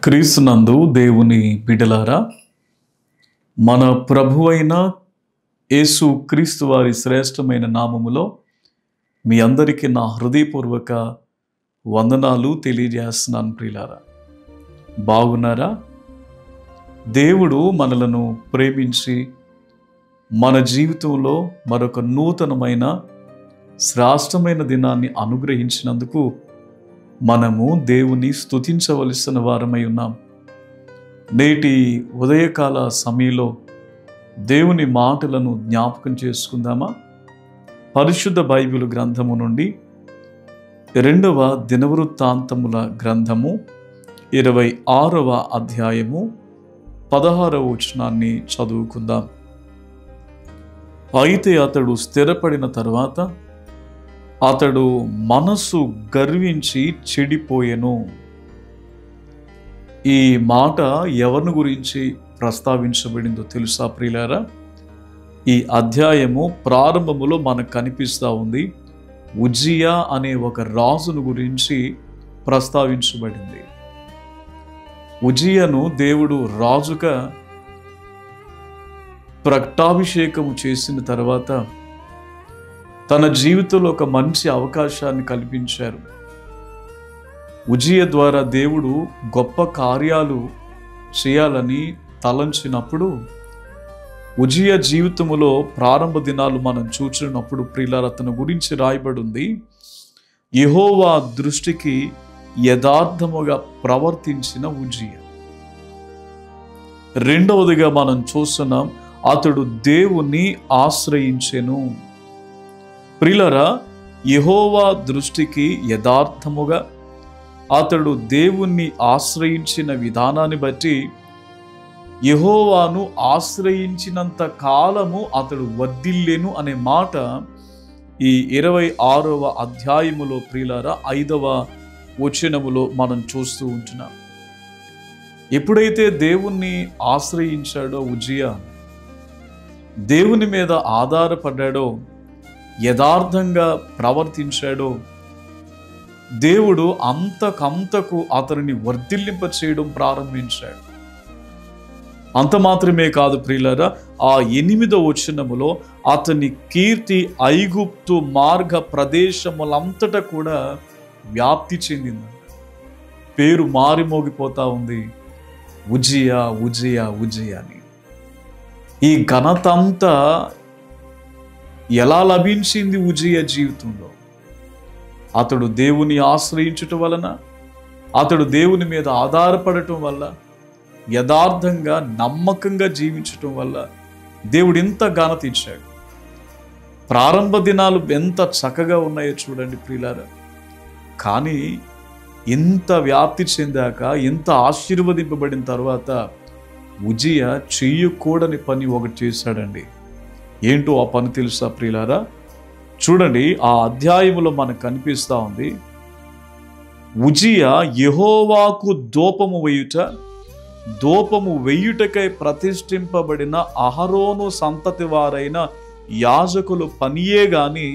క్రీస్తునందు దేవుని బిడ్డలారా, మన ప్రభువైన యేసు క్రీస్తు వారి శ్రేష్టమైన నామములో మీ అందరికీ నా హృదయపూర్వక వందనాలు తెలియజేస్తున్నాను. ప్రియులారా, బాగున్నారా? దేవుడు మనలను ప్రేమించి మన జీవితంలో మరొక నూతనమైన శ్రేష్టమైన దినాన్ని అనుగ్రహించినందుకు మనము దేవుని స్తుతించవలసిన వారమై ఉన్నాం. నేటి ఉదయకాల సమయంలో దేవుని మాటలను జ్ఞాపకం చేసుకుందామా? పరిశుద్ధ బైబిల్ గ్రంథము నుండి 2వ దినవృత్తాంతముల గ్రంథము 26వ అధ్యాయము 16వ వచనాన్ని చదువుకుందాం. అయితే అతడు స్థిరపడిన తర్వాత అతడు మనసు గర్వించి చెడిపోయెను. ఈ మాట ఎవరిని గురించి ప్రస్తావించబడిందో తెలుసా ప్రియులారా? ఈ అధ్యాయము ప్రారంభములో మనకు కనిపిస్తూ ఉంది. ఉజ్జియా అనే ఒక రాజును గురించి ప్రస్తావించబడింది. ఉజ్జియాను దేవుడు రాజుగా పట్టాభిషేకము చేసిన తర్వాత తన జీవితంలో ఒక మంచి అవకాశాన్ని కల్పించారు. ఉజ్జియా ద్వారా దేవుడు గొప్ప కార్యాలు చేయాలని తలంచినప్పుడు ఉజ్జియా జీవితంలో ప్రారంభ దినాలు మనం చూచినప్పుడు ప్రియులారా, అతని గురించి రాయబడి ఉంది. యెహోవా దృష్టికి యథార్థముగా ప్రవర్తించిన ఉజ్జియా. రెండవదిగా మనం చూస్తున్నాం, అతడు దేవుణ్ణి ఆశ్రయించెను. ప్రియులారా, యెహోవా దృష్టికి యథార్థముగా అతడు దేవుణ్ణి ఆశ్రయించిన విధానాన్ని బట్టి యెహోవాను ఆశ్రయించినంత కాలము అతడు వర్ధిల్లెను అనే మాట ఈ 26వ అధ్యాయములో ప్రియులారా 5వ వచనములో మనం చూస్తూ ఉంటున్నాం. ఎప్పుడైతే దేవుణ్ణి ఆశ్రయించాడో ఉజ్జియా, దేవుని మీద ఆధారపడ్డాడో, యథార్థంగా ప్రవర్తించాడో, దేవుడు అంతకంతకు అతనిని వర్ధిల్లింప చేయడం ప్రారంభించాడు. అంత మాత్రమే కాదు ప్రియులారా, ఆ 8వ వచనములో అతని కీర్తి ఐగుప్తు మార్గ ప్రదేశములంతటా కూడా వ్యాప్తి చెందింది. పేరు మారిమోగిపోతా ఉంది, ఉజ్జియా ఉజ్జియా ఉజ్జియా అని. ఈ ఘనత అంతా ఎలా లభించింది ఉజ్జియా జీవితంలో? అతడు దేవుని ఆశ్రయించటం వలన, అతడు దేవుని మీద ఆధారపడటం వల్ల, యథార్థంగా నమ్మకంగా జీవించటం వల్ల దేవుడు ఇంత ఘనత ఇచ్చాడు. ప్రారంభ దినాలు ఎంత చక్కగా ఉన్నాయో చూడండి ప్రియులారా. కానీ ఇంత వ్యాప్తి చెందాక, ఇంత ఆశీర్వదింపబడిన తర్వాత ఉజ్జియా చెయ్యకూడని పని ఒకటి చేశాడండి. ఏంటో ఆ పని తెలుసా ప్రియులారా? చూడండి, ఆ అధ్యాయములో మనకు కనిపిస్తూ ఉంది. ఉజ్జియా యెహోవాకు దోపము వేయుటకై ప్రతిష్ఠింపబడిన అహరోను సంతతి వారైన యాజకులు పనియే గాని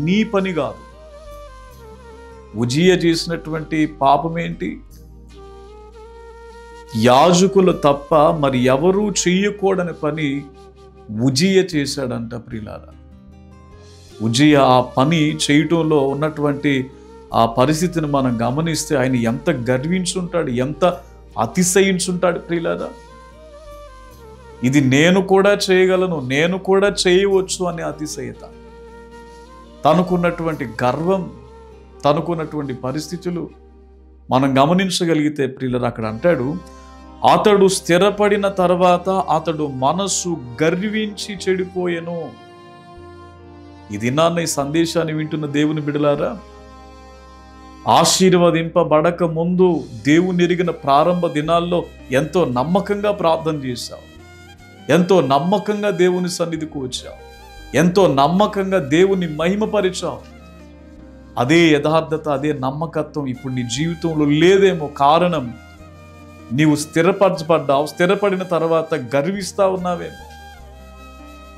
నీ పని కాదు. ఉజ్జియా చేసినటువంటి పాపం ఏంటి? యాజకులు తప్ప మరి ఎవరూ చెయ్యకూడని పని ఉజ్జియా చేశాడంట ప్రియులారా. ఉజ్జియా ఆ పని చేయటంలో ఉన్నటువంటి ఆ పరిస్థితిని మనం గమనిస్తే ఆయన ఎంత గర్వించుంటాడు, ఎంత అతిశయించుంటాడు ప్రియులారా. ఇది నేను కూడా చేయగలను, నేను కూడా చేయవచ్చు అనే అతిశయత, తనకున్నటువంటి గర్వం, తనకున్నటువంటి పరిస్థితులు మనం గమనించగలిగితే ప్రియులారా, అక్కడ అంటాడు, అతడు స్థిరపడిన తర్వాత అతడు మనస్సు గర్వించి చెడిపోయెను. ఇది నాన్న ఈ సందేశాన్ని వింటున్న దేవుని బిడ్డలారా, ఆశీర్వదింపబడక ముందు దేవుని ఎరిగిన ప్రారంభ దినాల్లో ఎంతో నమ్మకంగా ప్రార్థన చేశావు, ఎంతో నమ్మకంగా దేవుని సన్నిధికి వచ్చావు, ఎంతో నమ్మకంగా దేవుని మహిమపరిచావు. అదే యథార్థత, అదే నమ్మకత్వం ఇప్పుడు నీ జీవితంలో లేదేమో. కారణం, నీవు స్థిరపరచబడ్డావు. స్థిరపడిన తర్వాత గర్విస్తా ఉన్నావేమో.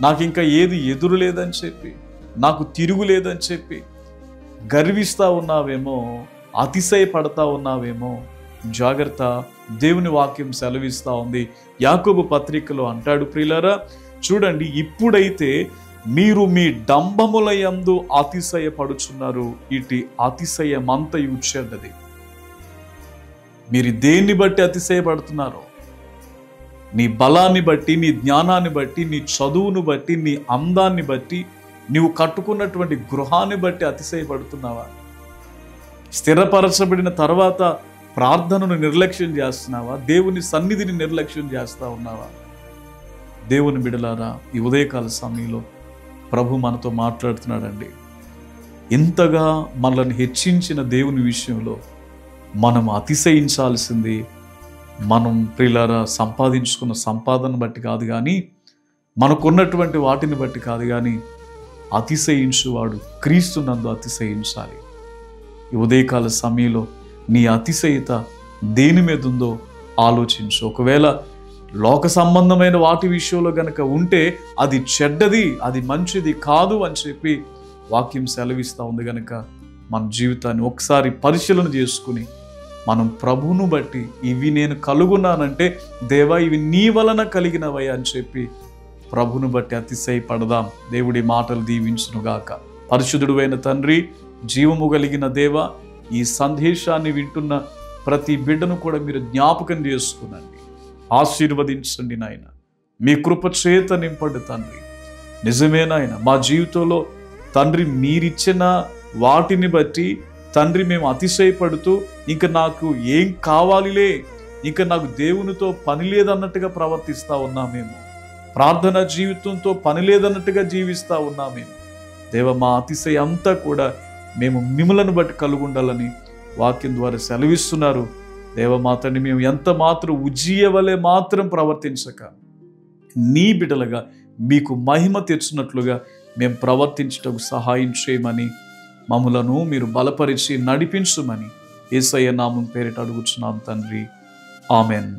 నాకు ఇంకా ఏది ఎదురు లేదని చెప్పి, నాకు తిరుగు లేదని చెప్పి గర్విస్తా ఉన్నావేమో, అతిశయపడతా ఉన్నావేమో. జాగ్రత్త, దేవుని వాక్యం సెలవిస్తూ ఉంది. యాకోబు పత్రికలో అంటాడు, ప్రియులారా చూడండి, ఇప్పుడైతే మీరు మీ డంబముల యందు అతిశయపడుచున్నారు, ఇటు అతిశయమంతయు చెడ్డది. మీరు దేన్ని బట్టి అతిశయపడుతున్నారు? నీ బలాన్ని బట్టి, నీ జ్ఞానాన్ని బట్టి, నీ చదువును బట్టి, నీ అందాన్ని బట్టి, నీవు కట్టుకున్నటువంటి గృహాన్ని బట్టి అతిశయపడుతున్నావా? స్థిరపరచబడిన తర్వాత ప్రార్థనను నిర్లక్ష్యం చేస్తున్నావా? దేవుని సన్నిధిని నిర్లక్ష్యం చేస్తా ఉన్నావా? దేవుని బిడలారా, ఈ ఉదయకాల సమయంలో ప్రభు మనతో మాట్లాడుతున్నాడండి. ఇంతగా మనల్ని హెచ్చించిన దేవుని విషయంలో మనం అతిశయించాల్సింది మనం ప్రియులారా సంపాదించుకున్న సంపాదన బట్టి కాదు, కానీ మనకున్నటువంటి వాటిని బట్టి కాదు, కానీ అతిశయించువాడు క్రీస్తునందు అతిశయించాలి. ఈ ఉదయకాల సమయంలో నీ అతిశయత దేని మీద ఉందో ఆలోచించు. ఒకవేళ లోక సంబంధమైన వాటి విషయంలో గనక ఉంటే అది చెడ్డది, అది మంచిది కాదు అని చెప్పి వాక్యం సెలవిస్తూ ఉంది. గనక మన జీవితాన్ని ఒకసారి పరిశీలన చేసుకుని మనం ప్రభువును బట్టి ఇవి నేను కలుగున్నానంటే దేవా ఇవి నీ వలన కలిగినవయ్యా అని చెప్పి ప్రభువును బట్టి అతిశయపడదాం. దేవుడి మాటలు దీవించునుగాక. పరిశుద్ధుడైన తండ్రి, జీవము కలిగిన దేవ, ఈ సందేశాన్ని వింటున్న ప్రతి బిడ్డను కూడా మీరు జ్ఞాపకం చేసుకునండి, ఆశీర్వదించండి నాయన. మీ కృప చేత నింపండి తండ్రి. నిజమే నాయన, మా జీవితంలో తండ్రి మీరిచ్చిన వాటిని బట్టి తండ్రి మేము అతిశయపడుతూ ఇంక నాకు ఏం కావాలిలే, ఇంక నాకు దేవునితో పని లేదన్నట్టుగా ప్రవర్తిస్తూ ఉన్నామేమో, ప్రార్థన జీవితంతో పని లేదన్నట్టుగా జీవిస్తూ ఉన్నామేమో. దేవ, మా అతిశయం అంతా కూడా మేము మిమ్మలను బట్టి కలుగుండాలని వాక్యం ద్వారా సెలవిస్తున్నారు. దేవమాతని మేము ఎంత మాత్రం ఉజ్జీయవలే మాత్రం ప్రవర్తించక నీ బిడ్డలుగా మీకు మహిమ తెచ్చినట్లుగా మేము ప్రవర్తించటకు సహాయం చేయమని, మమ్ములను మీరు బలపరిచి నడిపించుమని యేసయ్య నామం పేరిట అడుగుచున్నాం తండ్రి. ఆమెన్.